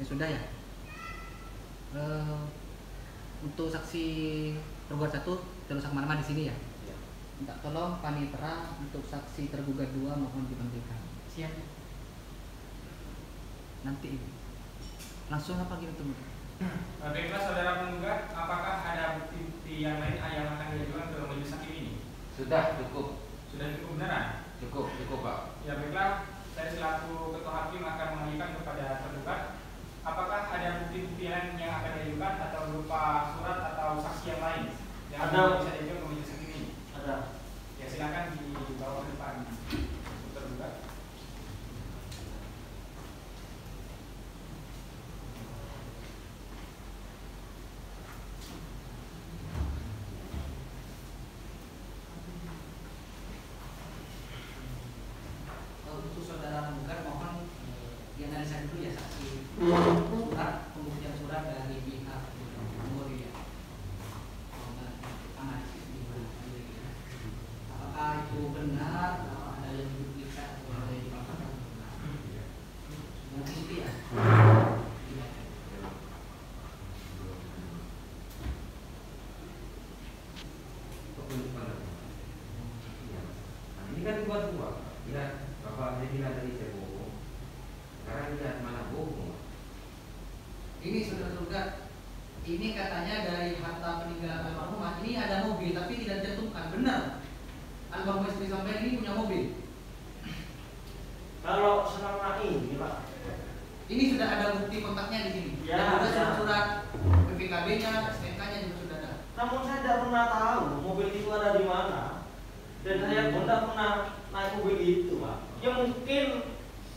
Speaker 6: Ya sudah ya. Untuk saksi tergugat satu terus kemana-mana di sini ya.
Speaker 2: Ya.
Speaker 6: Minta tolong panitera untuk saksi tergugat dua mohon dipanggilkan.
Speaker 7: Siap.
Speaker 6: Nanti langsung apa gitu tuh?
Speaker 1: Baiklah saudara penggugat, apakah ada bukti-bukti yang lain yang akan diajukan ke majelis hakim ini?
Speaker 2: Sudah cukup.
Speaker 1: Sudah cukup beneran?
Speaker 2: Cukup Pak.
Speaker 1: Ya baiklah, saya selaku ketua hakim akan mengajukan kepada tergugat. Apakah ada bukti-bukti lain yang akan diajukan atau berupa surat atau saksi yang lain yang
Speaker 4: Ada.
Speaker 1: bisa diajukan ke majelis hakim ini? silakan dibawa ke depan tergugat.
Speaker 3: Untuk saudara penggugat mohon dianalisa dulu ya saksi surat pembuktian surat dari pihak pemohon ya. Apakah itu benar atau ada yang diduplikat atau ada yang dipaksakan? Yang itu ya.
Speaker 2: Ini kan dua-dua. Lihat, Bapak saya bilang tadi saya bohong. Sekarang lihat mana bohong.
Speaker 3: Ini saudara tergugat, ini katanya dari harta peninggalan almarhumah ini ada mobil tapi tidak ditentukan. Benar? Almarhumah istri sampean ini punya mobil.
Speaker 4: Kalau selama ini Pak,
Speaker 3: Ini sudah ada bukti kontaknya di sini.
Speaker 4: Ya,
Speaker 3: Dan juga
Speaker 4: ya.
Speaker 3: surat-surat PPKB-nya, STNK-nya juga sudah ada.
Speaker 4: namun saya tidak pernah tahu mobil itu ada di mana. Dan saya pun tidak pernah naik mobil itu Pak. Ya mungkin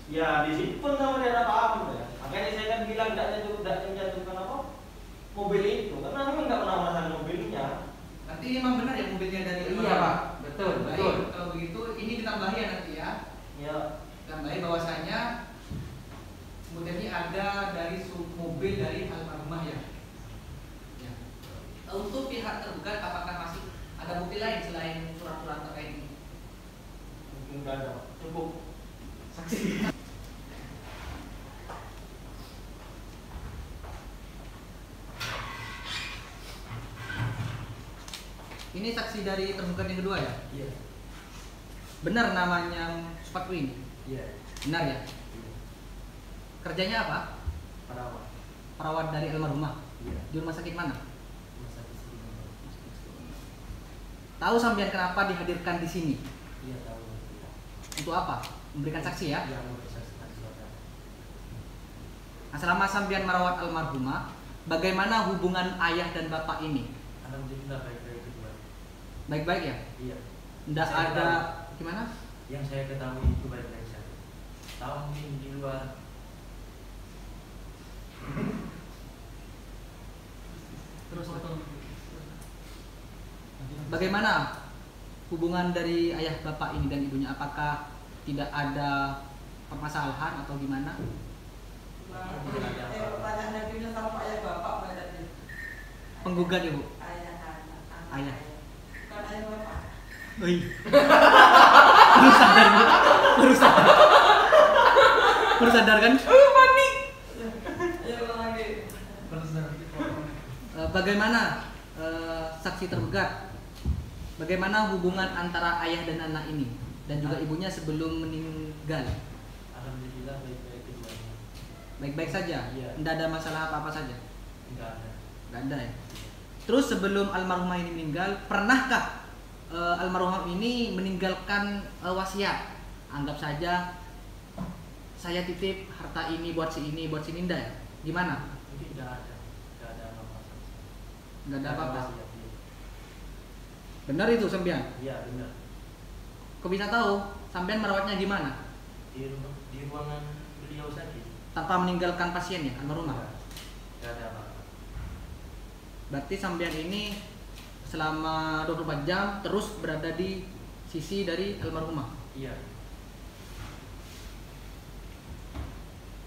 Speaker 4: ya disimpan sama dia apa ya. Makanya saya kan bilang tidak menjatuhkan apa mobil itu karena memang nggak pernah merasakan mobilnya.
Speaker 3: Nanti memang benar ya mobilnya dari
Speaker 2: Iya,
Speaker 3: almarhum?
Speaker 2: Pak. Betul,
Speaker 3: Baik,
Speaker 2: betul.
Speaker 3: kalau begitu ini ditambahi ya nanti ya.
Speaker 4: Ya,
Speaker 3: Tambahi bahwasanya kemudian ini ada dari mobil dari almarhumah ya. Ya. Untuk pihak tergugat apakah masih ada bukti lain selain surat-surat terkait ini?
Speaker 5: Mungkin nggak ada.
Speaker 3: Cukup saksi. Ini saksi dari tergugat yang kedua ya?
Speaker 9: Iya.
Speaker 3: Benar namanya Supatwi ini?
Speaker 9: Iya.
Speaker 3: Benar ya? Kerjanya apa?
Speaker 9: Perawat.
Speaker 3: Perawat dari almarhumah?
Speaker 9: Iya.
Speaker 3: Di rumah sakit mana?
Speaker 9: Masa di sini.
Speaker 3: Tahu sampean kenapa dihadirkan di sini?
Speaker 9: Iya tahu.
Speaker 3: Untuk apa? Memberikan saksi ya?
Speaker 9: Yang mau disaksikan saudara.
Speaker 3: Nah, selama sampean merawat almarhumah, bagaimana hubungan ayah dan bapak ini?
Speaker 9: Alhamdulillah baik-baik kedua.
Speaker 3: Baik-baik ya?
Speaker 9: Iya.
Speaker 3: Tidak
Speaker 9: Saya
Speaker 3: ada gimana?
Speaker 9: Yang saya ketahui itu baik-baik saja. Tahu mungkin di luar.
Speaker 3: Terus bagaimana hubungan dari ayah bapak ini dan ibunya? Apakah tidak ada permasalahan atau gimana? Penggugat ibu. Ayah. Oi. Baru sadar bu. Baru sadar. Baru sadar kan? Panik. Bagaimana saksi tergugat? Bagaimana hubungan antara ayah dan anak ini dan juga ibunya sebelum meninggal?
Speaker 9: Alhamdulillah baik-baik keduanya.
Speaker 3: Baik-baik saja.
Speaker 9: Iya.
Speaker 3: Tidak ada masalah apa-apa saja.
Speaker 9: Enggak ada.
Speaker 3: Tidak ada ya. Terus sebelum almarhumah ini meninggal, pernahkah almarhumah ini meninggalkan wasiat? Anggap saja saya titip harta ini buat si ini, buat si Ninda ya? Gimana?
Speaker 9: Mungkin enggak ada. Enggak ada apa-apa.
Speaker 3: Nggak ada apa-apa.
Speaker 9: Iya.
Speaker 3: Benar itu sampean?
Speaker 9: Iya benar.
Speaker 3: Kok bisa tahu? Sampean merawatnya gimana?
Speaker 9: Di ruangan beliau saja.
Speaker 3: Tanpa meninggalkan pasien ya, almarhumah?
Speaker 9: Enggak ada apa-apa.
Speaker 3: Berarti sampean ini selama 24 jam terus berada di sisi dari almarhumah.
Speaker 9: Iya.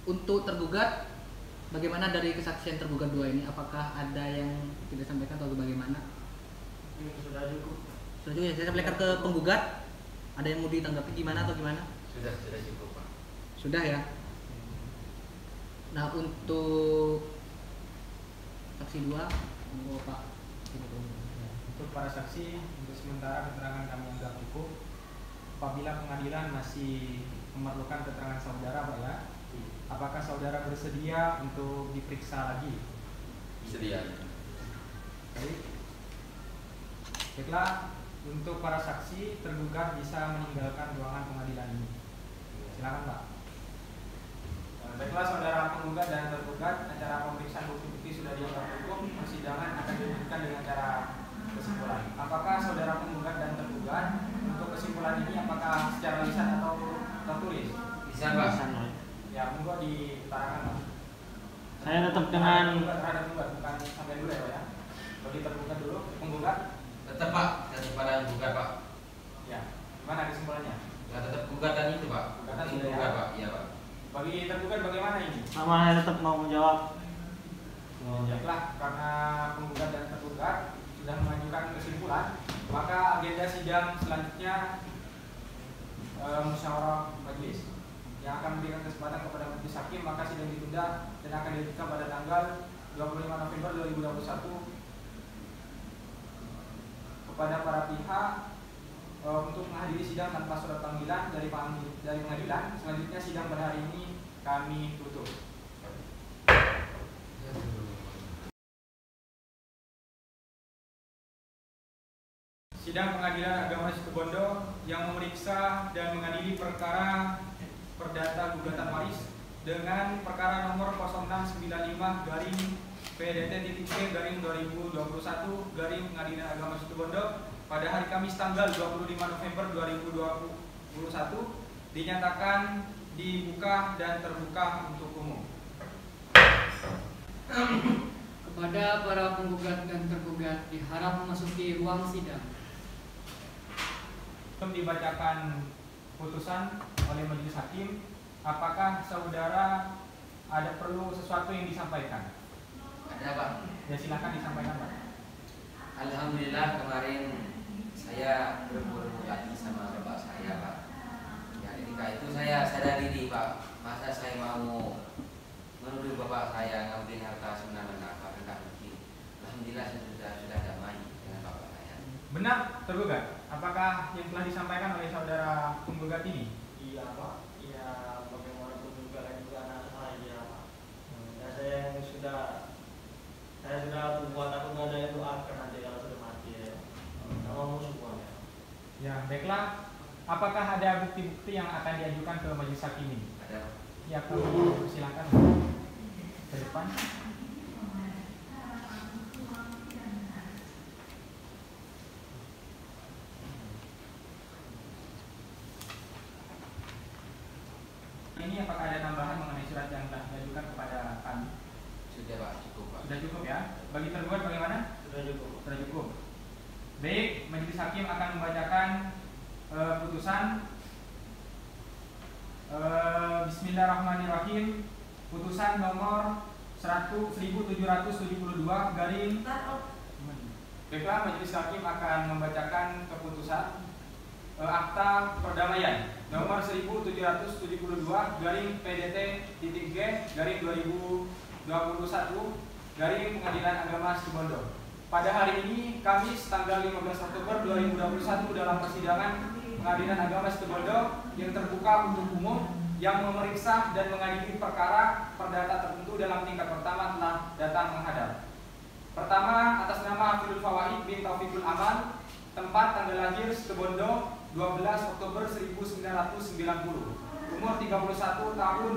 Speaker 3: Untuk tergugat, bagaimana dari kesaksian tergugat dua ini? Apakah ada yang tidak sampaikan atau bagaimana?
Speaker 9: Sudah cukup.
Speaker 3: Sudah juga ya, saya sampaikan ke penggugat. Ada yang mau ditanggapi gimana atau gimana?
Speaker 2: Sudah cukup, Pak.
Speaker 3: Sudah ya. Nah untuk saksi dua, mau Pak.
Speaker 1: Untuk para saksi, untuk sementara keterangan kami anggap cukup. Apabila pengadilan masih memerlukan keterangan saudara, Pak ya, apakah saudara bersedia untuk diperiksa lagi?
Speaker 2: Sedia.
Speaker 1: Baik. Baiklah, untuk para saksi tergugat bisa meninggalkan ruangan pengadilan ini. Silakan, Pak. Baiklah saudara penggugat dan tergugat, acara pemeriksaan bukti-bukti sudah dianggap cukup. Persidangan akan dilanjutkan dengan cara kesimpulan. Apakah saudara penggugat dan tergugat untuk
Speaker 4: dengan
Speaker 1: terhadap penggugat, bukan sampai dulu ya Pak ya. Bagi tergugat dulu, penggugat.
Speaker 2: Tetap Pak, tetap pada gugat Pak.
Speaker 1: Ya, gimana kesimpulannya?
Speaker 2: Ya, tetap gugatan itu Pak.
Speaker 1: Gugatan
Speaker 2: Itu
Speaker 1: sudah ya?
Speaker 2: gugat Pak, iya Pak.
Speaker 1: Bagi tergugat bagaimana ini?
Speaker 4: sama saya tetap mau menjawab.
Speaker 1: Baiklah, karena penggugat dan tergugat sudah mengajukan kesimpulan, maka agenda sidang selanjutnya musyawarah majelis yang akan memberikan kesempatan kepada majelis hakim, maka sidang ditunda dan akan dilanjutkan pada tanggal 25 November 2021 kepada para pihak untuk menghadiri sidang tanpa surat panggilan dari pengadilan. Selanjutnya sidang pada hari ini kami tutup. Sidang Pengadilan Agama Situbondo yang memeriksa dan mengadili perkara perdata gugatan waris dengan perkara nomor 0695-PDT-G-2021 Pengadilan Agama Situbondo pada hari Kamis tanggal 25 November 2021 dinyatakan dibuka dan terbuka untuk umum.
Speaker 7: Kepada para penggugat dan tergugat diharap memasuki ruang sidang.
Speaker 1: Sebelum dibacakan putusan oleh majelis hakim, apakah saudara ada perlu sesuatu yang disampaikan?
Speaker 2: Ada Pak.
Speaker 1: Ya silakan disampaikan Pak.
Speaker 2: Alhamdulillah kemarin saya bertemu lagi sama bapak saya Pak. Ya ketika itu saya sadar diri Pak, masa saya mau menuduh bapak saya ngambil harta semena-mena Pak, enggak mungkin. Alhamdulillah saya sudah damai dengan bapak saya.
Speaker 1: Benar tergugat, apakah yang telah disampaikan oleh saudara penggugat ini?
Speaker 4: Iya Pak, iya bagaimanapun juga kan juga anak saya Pak. Ya saya sudah buat aku nggak ada yang doakan nanti kalau sudah mati ya. Sama musuh ya.
Speaker 1: Ya baiklah, apakah ada bukti-bukti yang akan diajukan ke majelis hakim ini?
Speaker 2: Ada.
Speaker 1: Ya silakan ke depan. Ini apakah ada tambahan mengenai surat yang telah diajukan kepada kami?
Speaker 2: Sudah Pak, cukup Pak.
Speaker 1: Sudah cukup ya. Bagi tergugat bagaimana?
Speaker 4: Sudah cukup.
Speaker 1: Sudah cukup. Baik, majelis hakim akan membacakan putusan. Bismillahirrahmanirrahim. Putusan nomor 1772 garing. Baiklah, majelis hakim akan membacakan keputusan akta perdamaian nomor 1772 garing PDT-G garing 2021 garing Pengadilan Agama Situbondo. Pada hari ini Kamis tanggal 15 Oktober 2021 dalam persidangan Pengadilan Agama Situbondo yang terbuka untuk umum yang memeriksa dan mengadili perkara perdata tertentu dalam tingkat pertama telah datang menghadap. Pertama, atas nama Hafidul Fawaid bin Taufikul Amal, tempat tanggal lahir Situbondo 12 Oktober 1990, umur 31 tahun,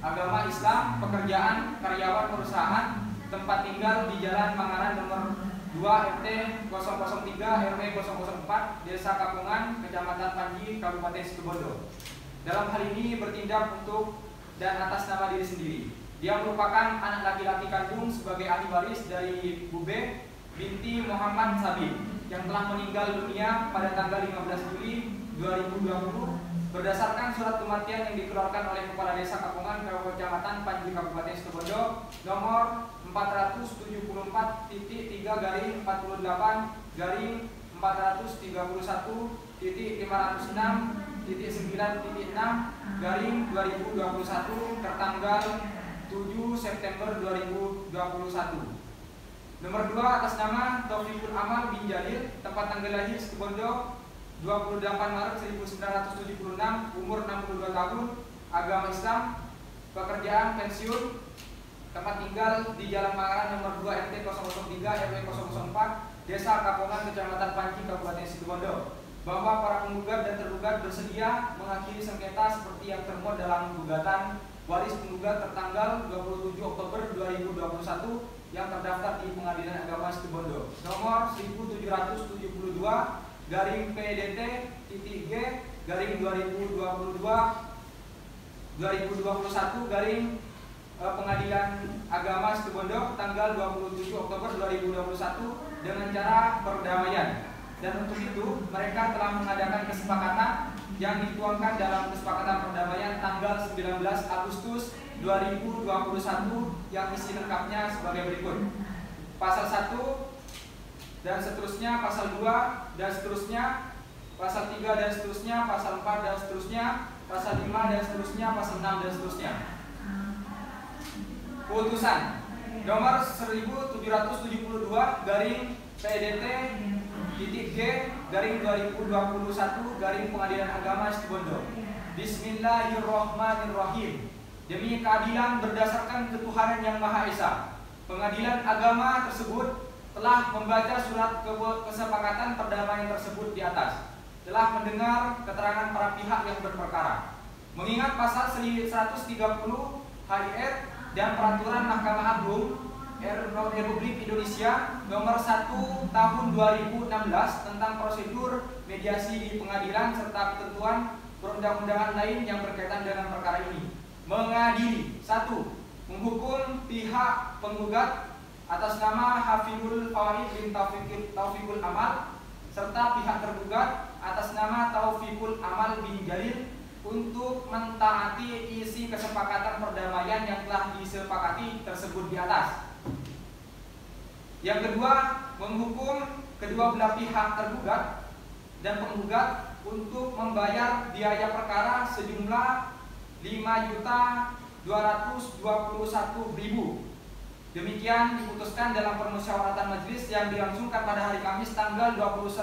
Speaker 1: agama Islam, pekerjaan karyawan perusahaan, tempat tinggal di Jalan Mangaran nomor 2 RT 003 RW 004 Desa Kapungan, Kecamatan Panji, Kabupaten Situbondo. Dalam hal ini bertindak untuk dan atas nama diri sendiri. Dia merupakan anak laki-laki kandung sebagai ahli waris dari Bube binti Muhammad Sabin yang telah meninggal dunia pada tanggal 15 Juli 2020 berdasarkan surat kematian yang dikeluarkan oleh Kepala Desa Kapungan Kecamatan Panji Kabupaten Situbondo nomor 477.3/408-506.9.6/2021 tertanggal 7 September 2021. Nomor 2, atas nama Taufikul Amal bin Jalil, tempat tanggal lahir Situbondo 28 Maret 1976, umur 62 tahun, agama Islam, pekerjaan pensiun, tempat tinggal di Jalan Mangaran nomor 2 RT 003 RW 004 Desa Kapungan, Kecamatan Panji, Kabupaten Situbondo, bahwa para penggugat dan tergugat bersedia mengakhiri sengketa seperti yang termuat dalam gugatan waris penggugat tertanggal 27 Oktober 2021 yang terdaftar di Pengadilan Agama Situbondo nomor 1772 garing PDT-G garing 2021 garing Pengadilan Agama Situbondo tanggal 27 Oktober 2021 dengan cara perdamaian. Dan untuk itu mereka telah mengadakan kesepakatan yang dituangkan dalam kesepakatan perdamaian tanggal 19 Agustus 2021 yang isi lengkapnya sebagai berikut. Pasal 1 dan seterusnya, pasal 2 dan seterusnya, pasal 3 dan seterusnya, pasal 4 dan seterusnya, pasal 5 dan seterusnya, pasal 6 dan seterusnya. Putusan nomor 1772 garing PDT titik G garing 2021 garing Pengadilan Agama Situbondo. Bismillahirrahmanirrahim. Demi keadilan berdasarkan ketuhanan yang Maha Esa, Pengadilan Agama tersebut telah membaca surat kesepakatan perdamaian tersebut di atas, telah mendengar keterangan para pihak yang berperkara. Mengingat pasal 130 HIR dan Peraturan Mahkamah Agung Republik Indonesia nomor 1 tahun 2016 tentang prosedur mediasi di pengadilan serta ketentuan perundang-undangan lain yang berkaitan dengan perkara ini. Mengadili 1. Menghukum pihak penggugat atas nama Hafidul Fawaid bin Taufikul Amal serta pihak tergugat atas nama Taufikul Amal bin Jalil untuk mentaati isi kesepakatan perdamaian yang telah disepakati tersebut di atas. Yang kedua, menghukum kedua belah pihak tergugat dan penggugat untuk membayar biaya perkara sejumlah 5.221.000. Demikian diputuskan dalam permusyawaratan majelis yang dilangsungkan pada hari Kamis tanggal 26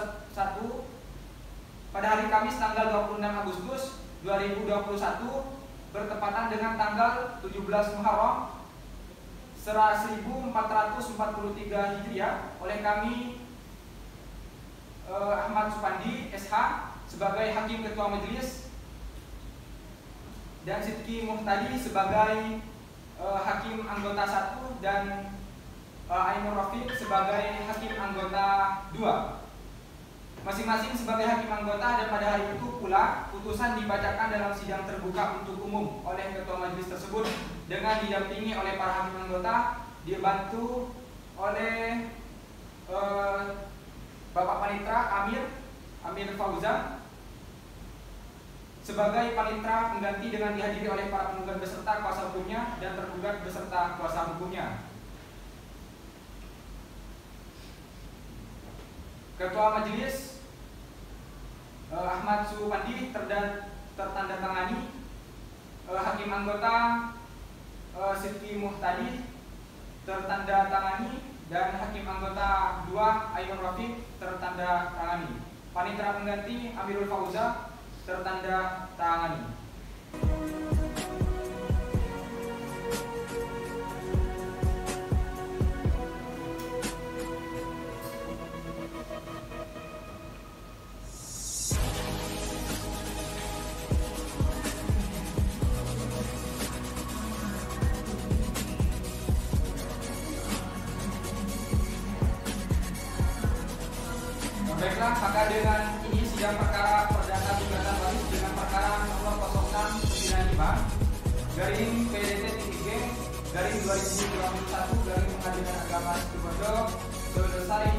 Speaker 1: Agustus 2021 bertepatan dengan tanggal 17 Muharram 1443 Hijriah oleh kami Ahmad Supandi SH sebagai Hakim Ketua Majelis dan Sidki Muhtadi sebagai Hakim Anggota 1 dan Ainur Rafiq sebagai Hakim Anggota 2. Masing-masing sebagai hakim anggota, dan pada hari itu pula putusan dibacakan dalam sidang terbuka untuk umum oleh ketua majelis tersebut dengan didampingi oleh para hakim anggota, dibantu oleh Bapak Panitra Amir Fauzan sebagai panitra pengganti dengan dihadiri oleh para penggugat beserta kuasa hukumnya dan tergugat beserta kuasa hukumnya. Ketua Majelis Ahmad Supandi tertandatangani, Hakim Anggota Sidki Muhtadi tertandatangani, dan Hakim Anggota 2 Ainur Rafiq tertandatangani. Panitra pengganti Amirul Fauza tertandatangani. Baiklah, maka dengan ini sidang perkara perdata gugatan waris dengan perkara nomor 0695 garing PDT-G garing 2021 garing Pengadilan Agama Situbondo selesai